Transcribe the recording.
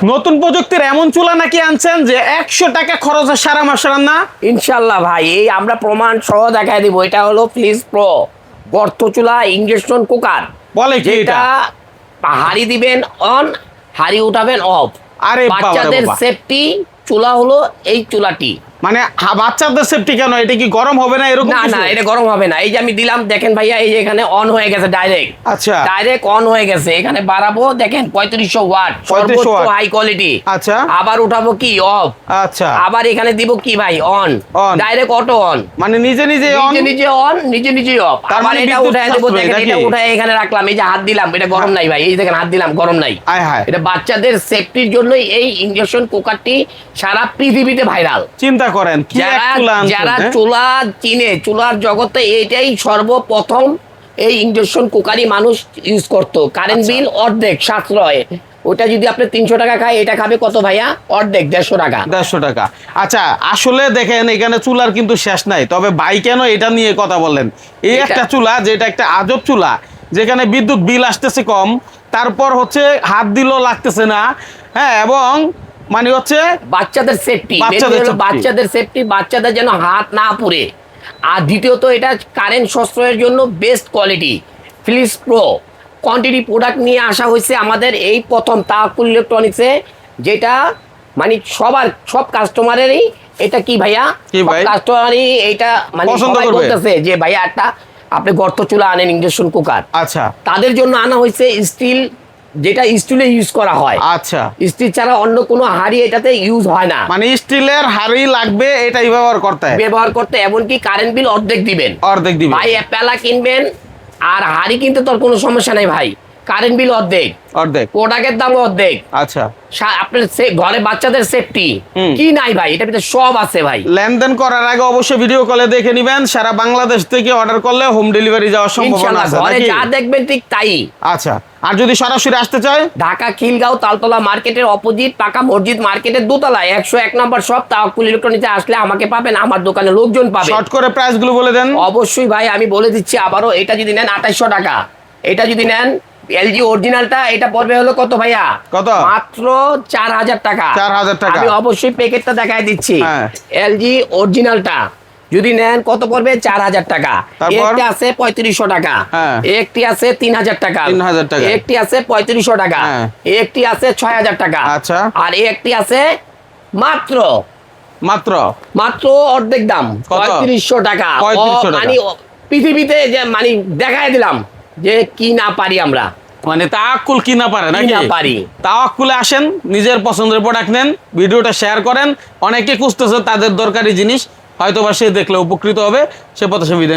নতুন প্রযুক্তির এমন চুলা নাকি আনছেন যে 100 টাকা খরচে সারা মাস রান্না? ইনশাল্লাহ ভাই, এই আমরা প্রমাণ সহ দেখাই দিব। এটা হলো ফ্লিস প্রো গর্ত চুলা ইন্ডাকশন কুকার। বলে কি যেটা হাড়ি দিবেন অন, হাড়ি উঠাবেন অফ। আরে বাবা রে বাচ্চাদের বাবা। সেফটি চুলা হলো এই চুলাটি। মানে বাচ্চাদের সেফটি কেন? এটা কি গরম হবে না এরকম না কিছু? না, এটা গরম হবে না। এই যে আমি দিলাম, দেখেন ভাইয়া, এই যে এখানে অন হয়ে গেছে ডাইরেক্ট। আচ্ছা। ডাইরেক্ট অন হয়ে গেছে। এখানে বাড়াবো, দেখেন 3500 ওয়াট, 3500 সর্বোচ্চ ওয়াট। High quality. আচ্ছা। আবার উঠাবো কি অফ। আচ্ছা। আবার এখানে দিব কি ভাই on, On। Direct auto on. মানে নিজে নিজে on? নিজে নিজে অন, নিজে নিজে অফ। তার আবার মানে এটা বিদ্যুৎ উঠায় দেব, সাশ্রয় দেখেন নাকি? এটা উঠায় এখানে রাখলাম। এই যে হাত দিলাম, এটা গরম নাই ভাই। এই যে দেখেন হাত দিলাম, গরম নাই। আয় হায়। এটা বাচ্চাদের সেফটির জন্যই এই ইন্ডাকশন কুকারটি সারা পৃথিবীতে ভাইরাল। চিন্তা করেন কি এক চুলা আনছেন, যারা হ্যাঁ? চুলা চিনে, চুলার জগতে এটাই সর্বপ্রথম এই ইন্ডাকশন কুকারই মানুষ ইউজ করতো। কারেন্ট আচ্ছা। বিল অর্ধেক সাশ্রয়। ওটা যদি আপনি 300 টাকা খায়, এটা খাবে কত ভাইয়া? অর্ধেক 150 টাকা। 150 টাকা। আচ্ছা, আসলে দেখেন এখানে চুলার কিন্তু শেষ নাই। তবে ভাই কেন এটা নিয়ে কথা বললেন? এই এটা- একটা চুলা, যেটা একটা আজব চুলা, যেখানে বিদ্যুৎ বিল আসতেছে কম, তারপর হচ্ছে হাত দিলেও লাগতেছে না, হ্যাঁ, এবং মানে হচ্ছে বাচ্চাদের সেফটি, বাচ্চাদের safety। বাচ্চাদের সেফটি, বাচ্চাদের যেন হাত না পুড়ে। আর দ্বিতীয়ত, এটা কারেন্ট সাশ্রয়ের জন্য best quality Philips pro quantity product নিয়ে আসা হয়েছে আমাদের এই প্রথম তাওয়াক্কুল ইলেকট্রনিক্সে। যেটা মানে সব কাস্টমারেরই এটা কি ভাইয়া, কি ভাই? কাস্টমারই এটা মানে পছন্দ সবাই করবে। বলতেছে যে ভাইয়া একটা আপনি গর্ত চুলা আনেন ইন্ডাকশন কুকার। আচ্ছা তাদের জন্য আনা হয়েছে স্টিল, যেটা স্টিলে ইউজ করা হয়। আচ্ছা, স্টিল ছাড়া অন্য কোনো হাড়ি এটাতে ইউজ হয় না মানে স্টিলের হাড়ি লাগবে, এটাই ব্যবহার করতে হয়। ব্যবহার করতে। এমনকি কারেন্ট বিল অর্ধেক দিবেন। অর্ধেক দিবে। ভাই পেলা কিনবেন আর হাড়ি কিনতে তোর কোনো সমস্যা নাই ভাই, কারেন্ট বিল অর্ধেক, অর্ধেক। প্রোডাক্টের দাম অর্ধেক। আচ্ছা, আপনার ঘরে বাচ্চাদের সেফটি হুম। কি নাই ভাই, এটার ভিতরে সব আছে ভাই। লেনদেন করার আগে অবশ্যই ভিডিও কলে দেখে নিবেন। সারা বাংলাদেশ থেকে অর্ডার করলে হোম ডেলিভারি যাওয়ার সম্ভাবনা ইনশাআল্লাহ আছে ঘরে নাকি? যা দেখবেন ঠিক তাই। আচ্ছা, আর যদি সরাসরি আসতে চায়? ঢাকা খিলগাঁও তালতলা মার্কেটের অপোজিট পাকা মসজিদ মার্কেটের দোতলায় 101 নম্বর শপ তাওয়াক্কুল ইলেকট্রনিক্সে আসলে আমাকে পাবেন, আমার দোকানে লোকজন পাবে। শর্ট করে প্রাইস গুলো বলে দেন। অবশ্যই ভাই, আমি বলে দিচ্ছি আবারও। এটা যদি নেন 2800 টাকা। এটা যদি নেন এলজি অরিজিনালটা, এটা পড়বে হলো কত ভাইয়া? কত? মাত্র 4000 টাকা। 4000 টাকা। আমি অবশ্যই প্যাকেটটা দেখাই দিচ্ছি। হ্যাঁ। এলজি অরিজিনালটা যদি নেন কত পড়বে? 4000 টাকা। তারপর? একটি আছে 3500 টাকা। হ্যাঁ। একটি আছে 3000 টাকা। 3000 টাকা। একটি আছে 3500 টাকা। হ্যাঁ। একটি আছে 6000 টাকা। আচ্ছা। আর একটি আছে মাত্র মাত্র মাত্র অর্ধেক দাম, কত? 3500 টাকা। 3500 টাকা। মানে পৃথিবীতে যে মানে দেখাই দিলাম যে কি না পারি আমরা, মানে তাওয়াক্কুল কি না পারে কি নাকি? না পারি। তাওয়াক্কুলে আসেন, নিজের পছন্দের প্রোডাক্ট নেন, ভিডিওটা শেয়ার করেন। অনেকে খুঁজতেছে তাদের দরকারি জিনিস, হয়তোবা সে দেখলে উপকৃত হবে। সে পথে সে বিদায়।